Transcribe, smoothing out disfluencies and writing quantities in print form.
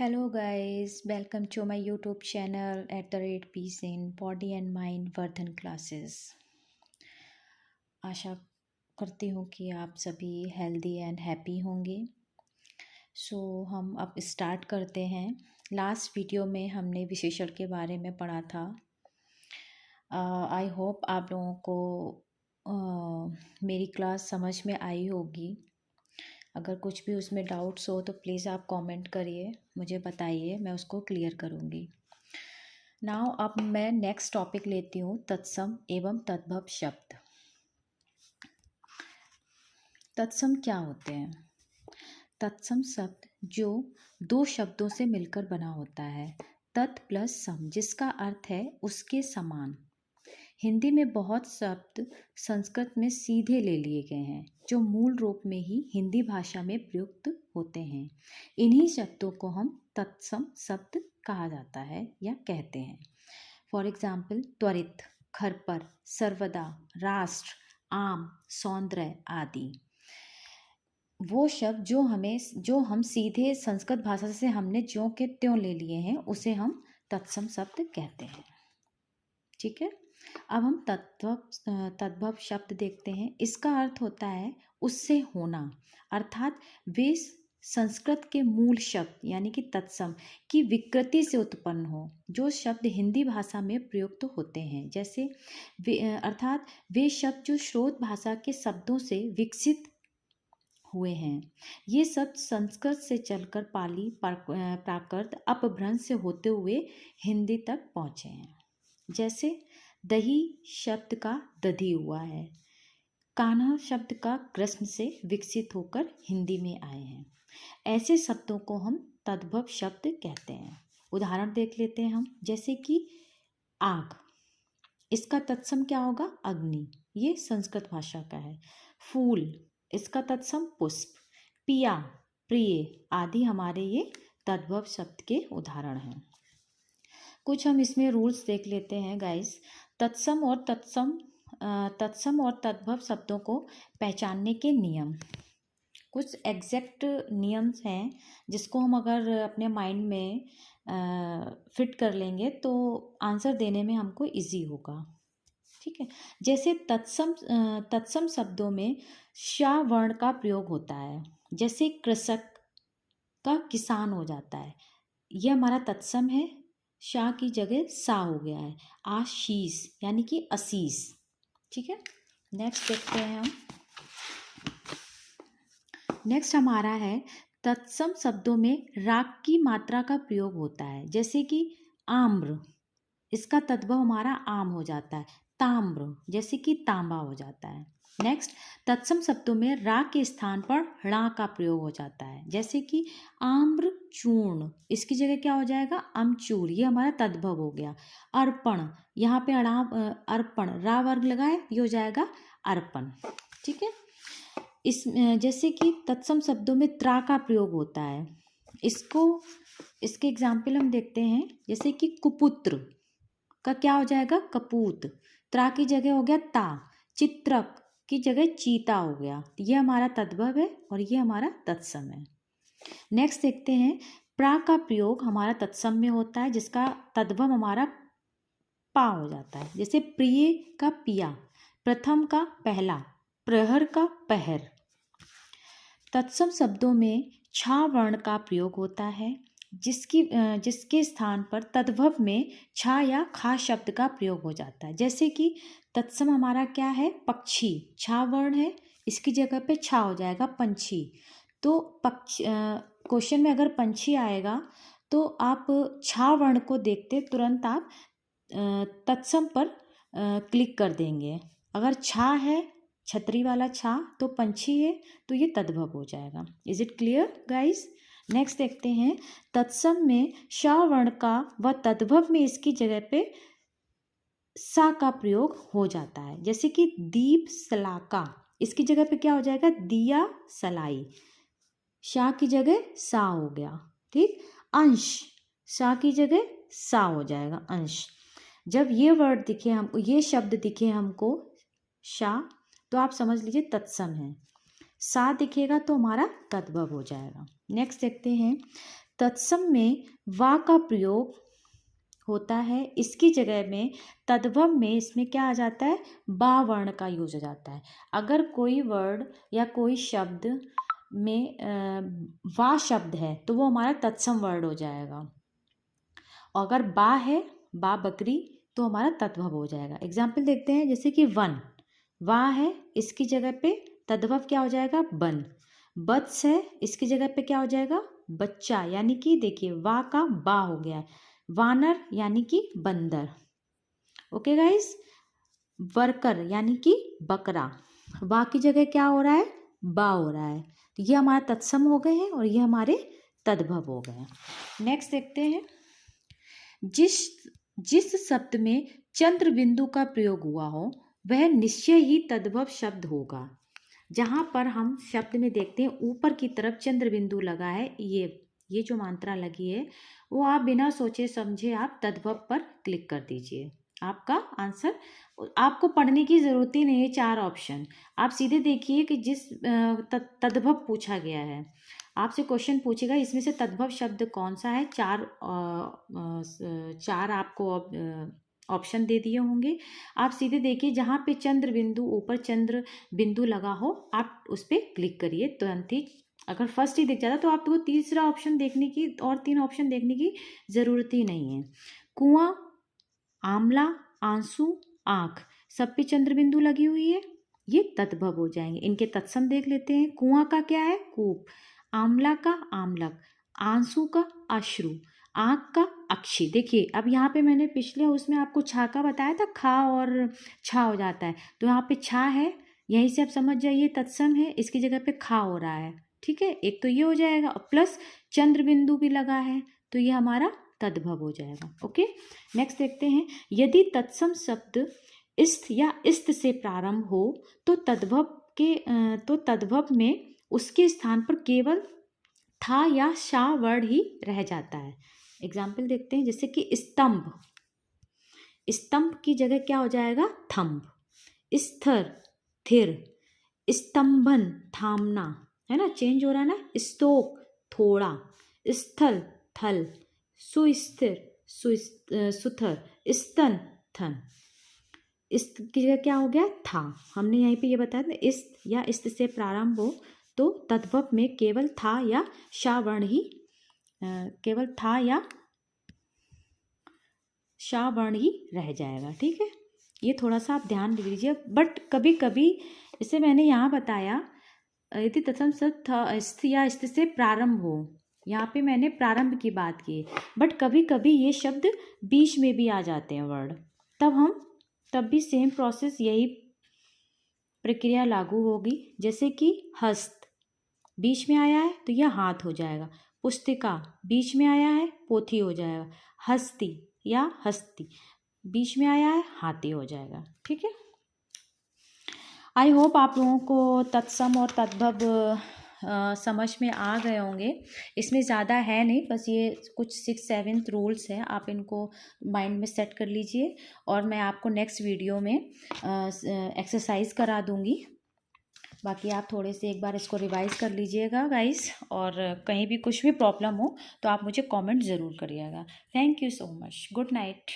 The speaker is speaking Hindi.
Hello guys, welcome to my YouTube channel @Peace in Body and Mind Vardhan Classes। आशा करती हूँ कि आप सभी हेल्दी एंड हैप्पी होंगे। हम अब स्टार्ट करते हैं। लास्ट वीडियो में हमने विशेषण के बारे में पढ़ा था। आई होप आप लोगों को मेरी क्लास समझ में आई होगी। अगर कुछ भी उसमें डाउट्स हो तो प्लीज़ आप कमेंट करिए, मुझे बताइए, मैं उसको क्लियर करूँगी। नाउ अब मैं नेक्स्ट टॉपिक लेती हूँ, तत्सम एवं तद्भव शब्द। तत्सम क्या होते हैं? तत्सम शब्द जो दो शब्दों से मिलकर बना होता है, तत् प्लस सम, जिसका अर्थ है उसके समान। हिंदी में बहुत शब्द संस्कृत में सीधे ले लिए गए हैं, जो मूल रूप में ही हिंदी भाषा में प्रयुक्त होते हैं। इन्हीं शब्दों को हम तत्सम शब्द कहा जाता है या कहते हैं। फॉर एग्जाम्पल, त्वरित, खरपर, सर्वदा, राष्ट्र, आम, सौंदर्य आदि। वो शब्द जो हम सीधे संस्कृत भाषा से हमने ज्यों के त्यों ले लिए हैं, उसे हम तत्सम शब्द कहते हैं। ठीक है, अब हम तद्भव शब्द देखते हैं। इसका अर्थ होता है उससे होना, अर्थात वे संस्कृत के मूल शब्द यानी कि तत्सम की विकृति से उत्पन्न हो, जो शब्द हिंदी भाषा में प्रयुक्त होते हैं। जैसे अर्थात वे शब्द जो स्रोत भाषा के शब्दों से विकसित हुए हैं। ये शब्द संस्कृत से चलकर पाली, प्राकृत, अपभ्रंश से होते हुए हिंदी तक पहुँचे हैं। जैसे दही शब्द का दधी हुआ है, कान्हा शब्द का कृष्ण से विकसित होकर हिंदी में आए हैं। ऐसे शब्दों को हम तद्भव शब्द कहते हैं। उदाहरण देख लेते हैं हम, जैसे कि आग, इसका तत्सम क्या होगा? अग्नि, ये संस्कृत भाषा का है। फूल, इसका तत्सम पुष्प। पिया, प्रिय आदि हमारे ये तद्भव शब्द के उदाहरण हैं। कुछ हम इसमें रूल्स देख लेते हैं गाइस। तत्सम और तद्भव शब्दों को पहचानने के नियम, कुछ एग्जैक्ट नियम्स हैं जिसको हम अगर अपने माइंड में फिट कर लेंगे तो आंसर देने में हमको इजी होगा। ठीक है, जैसे तत्सम शब्दों में श वर्ण का प्रयोग होता है। जैसे कृषक का किसान हो जाता है, यह हमारा तत्सम है। शाह की जगह सा हो गया है। आशीष यानी कि आशीष। ठीक है, नेक्स्ट देखते हैं हम। नेक्स्ट हमारा है तत्सम शब्दों में राग की मात्रा का प्रयोग होता है। जैसे कि आम्र, इसका तद्भव हमारा आम हो जाता है। ताम्र, जैसे कि तांबा हो जाता है। नेक्स्ट, तत्सम शब्दों में रा के स्थान पर णा का प्रयोग हो जाता है। जैसे कि आम्र चूर्ण, इसकी जगह क्या हो जाएगा? अमचूर, ये हमारा तद्भव हो गया। अर्पण, यहाँ पे अर्पण, रा वर्ग लगाए, ये हो जाएगा अर्पण। ठीक है, जैसे कि तत्सम शब्दों में त्रा का प्रयोग होता है। इसके एग्जाम्पल हम देखते हैं। जैसे कि कुपुत्र का क्या हो जाएगा? कपूत, त्रा की जगह हो गया ता। चित्रक की जगह चीता हो गया। ये हमारा तद्भव है और ये हमारा तत्सम है। नेक्स्ट देखते हैं, प्रा का प्रयोग हमारा तत्सम में होता है, जिसका तद्भव हमारा पा हो जाता है। जैसे प्रिय का पिया, प्रथम का पहला, प्रहर का पहर। तत्सम शब्दों में छा वर्ण का प्रयोग होता है, जिसके स्थान पर तद्भव में छा या खा शब्द का प्रयोग हो जाता है। जैसे कि तत्सम हमारा क्या है? पक्षी, छा वर्ण है, इसकी जगह पे छा हो जाएगा पंछी। तो क्वेश्चन में अगर पंछी आएगा तो आप छा वर्ण को देखते तुरंत आप तत्सम पर क्लिक कर देंगे। अगर छा है, छतरी वाला छा, तो पंछी है, तो ये तद्भव हो जाएगा। Is it clear guys? Next देखते हैं, तत्सम में श वर्ण का व तद्भव में इसकी जगह पे सा का प्रयोग हो जाता है। जैसे कि दीप सलाका, इसकी जगह पे क्या हो जाएगा? दिया सलाई, शा की जगह सा हो गया। ठीक, अंश, शा की जगह सा हो जाएगा अंश। जब ये वर्ड दिखे हमको, ये शब्द दिखे हमको शा, तो आप समझ लीजिए तत्सम है। सा दिखेगा तो हमारा तद्भव हो जाएगा। नेक्स्ट देखते हैं, तत्सम में वा का प्रयोग होता है, इसकी जगह में तद्भव में इसमें क्या आ जाता है, बा वर्ण का यूज हो जाता है। अगर कोई वर्ड या कोई शब्द में वा शब्द है तो वो हमारा तत्सम वर्ड हो जाएगा, और अगर बा है, बा बकरी, तो हमारा तद्भव हो जाएगा। एग्जाम्पल देखते हैं, जैसे कि वन, वा है, इसकी जगह पे तद्भव क्या हो जाएगा, बन। बत्स है, इसकी जगह पे क्या हो जाएगा, बच्चा, यानी कि देखिए वा का बा हो गया है। वानर यानी कि बंदर। Okay guys. वर्कर यानी कि बकरा, वा की जगह क्या हो रहा है, बा हो रहा है। तो ये हमारा तत्सम हो गए हैं और ये हमारे तद्भव हो गए हैं। नेक्स्ट देखते हैं, जिस जिस शब्द में चंद्र बिंदु का प्रयोग हुआ हो वह निश्चय ही तद्भव शब्द होगा। जहाँ पर हम शब्द में देखते हैं ऊपर की तरफ चंद्र बिंदु लगा है, ये जो मात्रा लगी है, वो आप बिना सोचे समझे आप तद्भव पर क्लिक कर दीजिए। आपका आंसर, आपको पढ़ने की ज़रूरत ही नहीं है, 4 ऑप्शन आप सीधे देखिए कि जिस तद्भव पूछा गया है, आपसे क्वेश्चन पूछेगा इसमें से तद्भव शब्द कौन सा है। 4 आपको ऑप्शन दे दिए होंगे। आप सीधे देखिए जहाँ पे चंद्र बिंदु, ऊपर चंद्र बिंदु लगा हो, आप उस पर क्लिक करिए तुरंत ही। अगर फर्स्ट ही दिख जाता तो आपको तीसरा ऑप्शन देखने की और 3 ऑप्शन देखने की ज़रूरत ही नहीं है। कुआं, आंवला, आंसू, आँख, सब पे चंद्र बिंदु लगी हुई है, ये तद्भव हो जाएंगे। इनके तत्सम देख लेते हैं। कुआं का क्या है, कूप। आंवला का आमलक। आंसू का अश्रु। आँख का अक्षी। देखिए अब यहाँ पे मैंने पिछले उसमें आपको छा का बताया था, खा और छा हो जाता है, तो यहाँ पे छा है, यहीं से आप समझ जाइए तत्सम है, इसकी जगह पे खा हो रहा है। ठीक है, एक तो ये हो जाएगा, और प्लस चंद्र बिंदु भी लगा है, तो ये हमारा तद्भव हो जाएगा। ओके, नेक्स्ट देखते हैं, यदि तत्सम शब्द इस्त या इस्त से प्रारंभ हो तो तद्भव में उसके स्थान पर केवल था या शा वर्ड ही रह जाता है। एग्जाम्पल देखते हैं, जैसे कि स्तंभ, स्तंभ की जगह क्या हो जाएगा, थंब। स्थिर, थिर। स्तंभन, थामना, है ना, चेंज हो रहा है ना। स्तोक, थोड़ा। स्थल, थल। सुस्थिर, सुथर। स्तन, थन। इस्त की जगह क्या हो गया, था। हमने यहीं पे ये बताया था, इस्त या इस्त से प्रारंभ हो तो तद्भव में केवल था या शा वर्ण ही केवल था या शा वर्ण ही रह जाएगा। ठीक है, ये थोड़ा सा आप ध्यान दे दीजिए। बट कभी कभी, जैसे मैंने यहाँ बताया, यदि तत्सम शब्द था इस्त या इस्त से प्रारंभ हो, यहाँ पे मैंने प्रारंभ की बात की, बट कभी कभी ये शब्द बीच में भी आ जाते हैं वर्ड, तब भी सेम प्रोसेस, यही प्रक्रिया लागू होगी। जैसे कि हस्त, बीच में आया है तो यह हाथ हो जाएगा। पुस्तिका, बीच में आया है, पोथी हो जाएगा। हस्ती या हस्ती, बीच में आया है, हाथी हो जाएगा। ठीक है, आई होप आप लोगों को तत्सम और तद्भव समझ में आ गए होंगे। इसमें ज़्यादा है नहीं, बस ये कुछ 6-7 रूल्स हैं, आप इनको माइंड में सेट कर लीजिए, और मैं आपको नेक्स्ट वीडियो में एक्सरसाइज करा दूंगी। बाकी आप थोड़े से एक बार इसको रिवाइज कर लीजिएगा गाइस, और कहीं भी कुछ भी प्रॉब्लम हो तो आप मुझे कमेंट ज़रूर करिएगा। Thank you so much, good night.